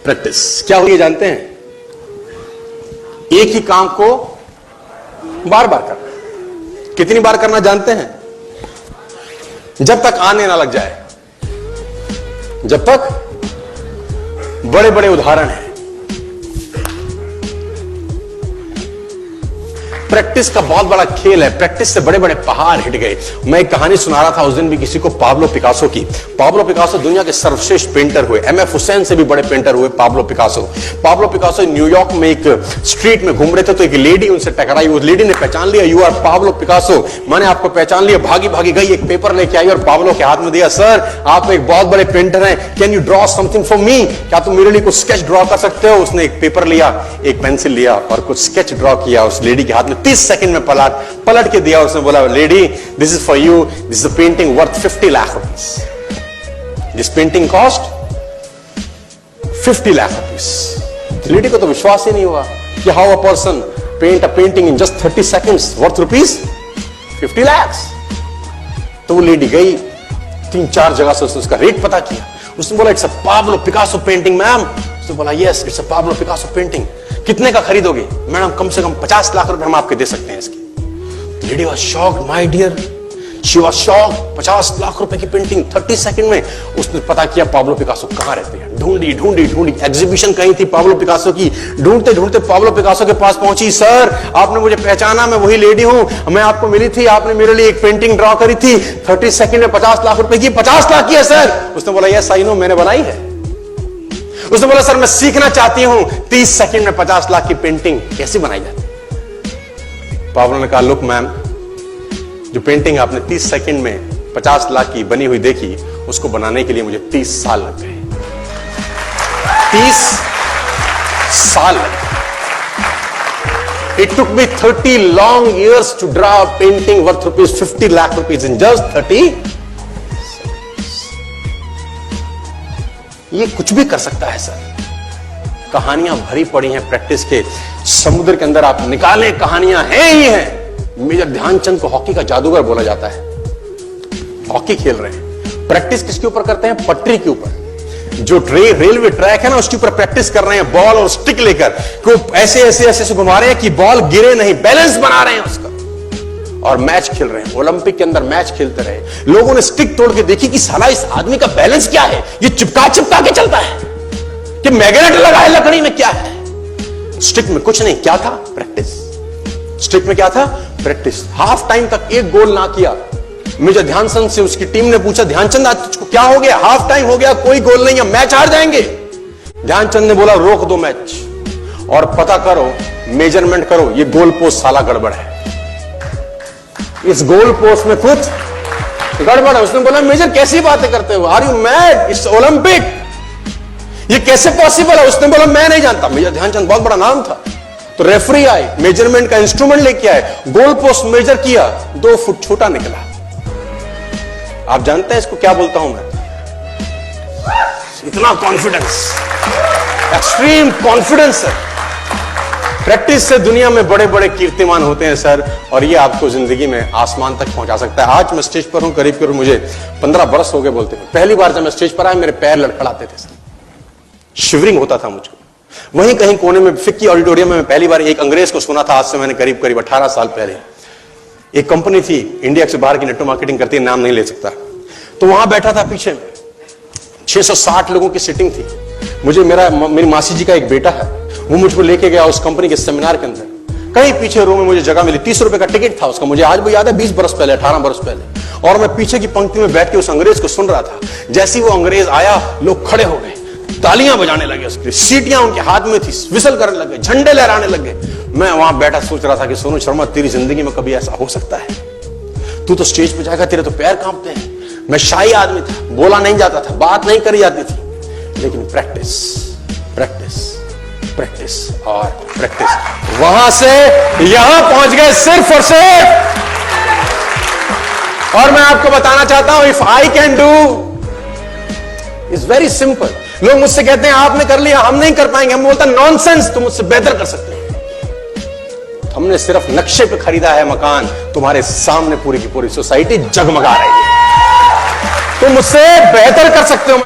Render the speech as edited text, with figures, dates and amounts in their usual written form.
Practice क्या होती है जानते हैं? एक ही काम को बार बार करना। कितनी बार करना जानते हैं? जब तक आने ना लग जाए। जब तक बड़े बड़े उदाहरण हैं। प्रैक्टिस का बहुत बड़ा खेल है। प्रैक्टिस से बड़े बड़े पहाड़ हिट गए। मैं एक कहानी सुना रहा था उस दिन भी किसी को, पाब्लो पिकासो की। पाब्लो पिकासो दुनिया के सर्वश्रेष्ठ पेंटर हुए। एमएफ हुसैन से भी बड़े पेंटर हुए Pablo Picasso. Pablo Picasso New York में एक स्ट्रीट में घूम रहे थे तो एक लेडी उनसे टकराई। उस लेडी ने पहचान लिया, यू आर पाब्लो पिकासो, मैंने आपको पहचान लिया। भागी भागी गई, एक पेपर लेके आई और पाब्लो के हाथ में दिया। सर आप एक बहुत बड़े पेंटर हैं, can you draw something for me? क्या तुम मेरे लिए कुछ स्केच ड्रॉ कर सकते हो? उसने एक पेपर लिया, एक पेंसिल लिया और कुछ स्केच ड्रॉ किया उस लेडी के हाथ में। 30 सेकंड में पलट के दिया। उसने बोला, lady this is for you, this is a painting worth 50 lakh rupees. This painting cost 50 lakh rupees. Lady को तो विश्वास ही नहीं हुआ कि how a person paint a painting in just 30 seconds worth rupees 50 lakh. तो वो लेडी गई, 3-4 जगह से उसने उसका रेट पता किया। उसने बोला, it's a Pablo Picasso painting ma'am. उसने बोला, yes it's a Pablo Picasso painting. कितने का खरीदोगे? मैडम कम से कम 50 लाख रुपए हम आपके दे सकते हैं इसकी। Lady was shocked, my dear, she was shocked. 50 lakh रुपए की पेंटिंग 30 सेकंड में। उसने पता किया पाब्लो पिकासो कहां रहते हैं। ढूंढी ढूंढी ढूंढी, एग्जीबिशन कहीं थी पाब्लो पिकासो की। ढूंढते ढूंढते पाब्लो पिकासो के पास पहुंची। सर आपने मुझे पहचाना, मैं वही लेडी हूं, मैं आपको मिली थी, आपने मेरे लिए एक पेंटिंग ड्रॉ करी थी 30 सेकंड में 50 लाख रुपए की। 50 लाख की है सर? उसने बोला, यस आई नो, मैंने बनाई है। उसने बोला, सर मैं सीखना चाहती हूं 30 सेकंड में 50 लाख की पेंटिंग कैसे बनाई जाती। पाब्लो ने कहा, लुक मैम, जो पेंटिंग आपने 30 सेकंड में 50 लाख की बनी हुई देखी, उसको बनाने के लिए मुझे 30 साल लग गए। 30 साल लग गए। It took me 30 long years to draw a painting worth rupees 50 lakh rupees in just 30 ये कुछ भी कर सकता है सर। कहानियां भरी पड़ी हैं प्रैक्टिस के समुद्र के अंदर। आप निकालें, कहानियां हैं ही हैं। मेजर ध्यानचंद को हॉकी का जादूगर बोला जाता है। हॉकी खेल रहे हैं, प्रैक्टिस किसके ऊपर करते हैं? पटरी के ऊपर। जो रेलवे ट्रैक है ना, उसके ऊपर प्रैक्टिस कर रहे हैं, बॉल और स्टिक लेकर को ऐसे ऐसे ऐसे घुमा रहे हैं कि बॉल गिरे नहीं, बैलेंस बना रहे हैं उसका, और मैच खेल रहे हैं। ओलंपिक के अंदर मैच खेलते रहे। लोगों ने स्टिक तोड़ के देखी कि साला इस आदमी का बैलेंस क्या है, ये चिपका चिपका के चलता है कि मैग्नेट लगा है लकड़ी में, क्या है? स्टिक में कुछ नहीं, क्या था? प्रैक्टिस। स्टिक में क्या था? प्रैक्टिस। हाफ टाइम तक एक गोल ना किया। मेजर ध्यानचंद से उसकी टीम ने पूछा, ध्यानचंद आज तुझको क्या हो गया? हाफ टाइम हो गया, कोई गोल नहीं है, मैच हार जाएंगे। ध्यानचंद ने बोला, रोक दो मैच और पता करो, मेजरमेंट करो, ये गोल पोस्ट साला गड़बड़ है, इस गोल पोस्ट में कुछ गड़बड़ है। उसने बोला, मेजर कैसी बातें करते हो? Are you mad? It's Olympic, ये कैसे पॉसिबल है? उसने बोला, मैं नहीं जानता। मेजर ध्यानचंद बहुत बड़ा नाम था। तो रेफरी आए, मेजरमेंट का इंस्ट्रूमेंट लेके आए, गोल पोस्ट मेजर किया, 2 फुट छोटा निकला। आप जानते हैं इसको क्या बोलता हूं मैं? इतना कॉन्फिडेंस, एक्सट्रीम कॉन्फिडेंस है। प्रैक्टिस से दुनिया में बड़े बड़े कीर्तिमान होते हैं सर, और ये आपको जिंदगी में आसमान तक पहुंचा सकता है। आज मैं स्टेज पर हूं, करीब करीब मुझे 15 बरस हो गए बोलते हैं। पहली बार जब मैं स्टेज पर आया, मेरे पैर लड़खड़ाते थे सर, शिवरिंग होता था मुझको। वहीं कहीं कोने में फिक्की ऑडिटोरियम में मैं पहली बार एक अंग्रेज को सुना था। आज से मैंने करीब करीब 18 साल पहले। एक कंपनी थी इंडिया से बाहर की, नेटवर्क मार्केटिंग करती है, नाम नहीं ले सकता। तो वहां बैठा था, पीछे में 660 लोगों की सीटिंग थी। मुझे मेरी मासी जी का एक बेटा है, वो मुझको लेके गया उस कंपनी के सेमिनार के अंदर। कहीं पीछे रो में मुझे जगह मिली, 30 रुपए का टिकट था उसका, मुझे आज भी याद है, 20 बरस पहले, 18 बरस पहले। और मैं पीछे की पंक्ति में बैठ के उस अंग्रेज को सुन रहा था। जैसे ही वो अंग्रेज आया, लोग खड़े हो गए, तालियां बजाने लगे, उसकी सीटियां उनके हाथ में थी, विसल करने लगे, झंडे लहराने लगे। मैं वहां बैठा सोच रहा था कि सोनू शर्मा, तेरी जिंदगी में कभी ऐसा हो सकता है? तू तो स्टेज पे जाएगा, तेरे तो पैर कांपते हैं। मैं शाही आदमी था, बोला नहीं जाता था, बात नहीं करी जाती थी, लेकिन प्रैक्टिस प्रैक्टिस प्रैक्टिस और प्रैक्टिस। वहां से यहां पहुंच गए सिर्फ और सिर्फ। और मैं आपको बताना चाहता हूं, if I can do, it's very simple. लोग मुझसे कहते हैं आपने कर लिया, हम नहीं कर पाएंगे। हम बोलते हैं नॉनसेंस, तुम मुझसे बेहतर कर सकते हैं। हमने सिर्फ नक्शे पे खरीदा है मकान, तुम्हारे सामने पूरी की पूरी सोसाइटी जगमगा रही है। तुम मुझसे बेहतर कर सकते हो।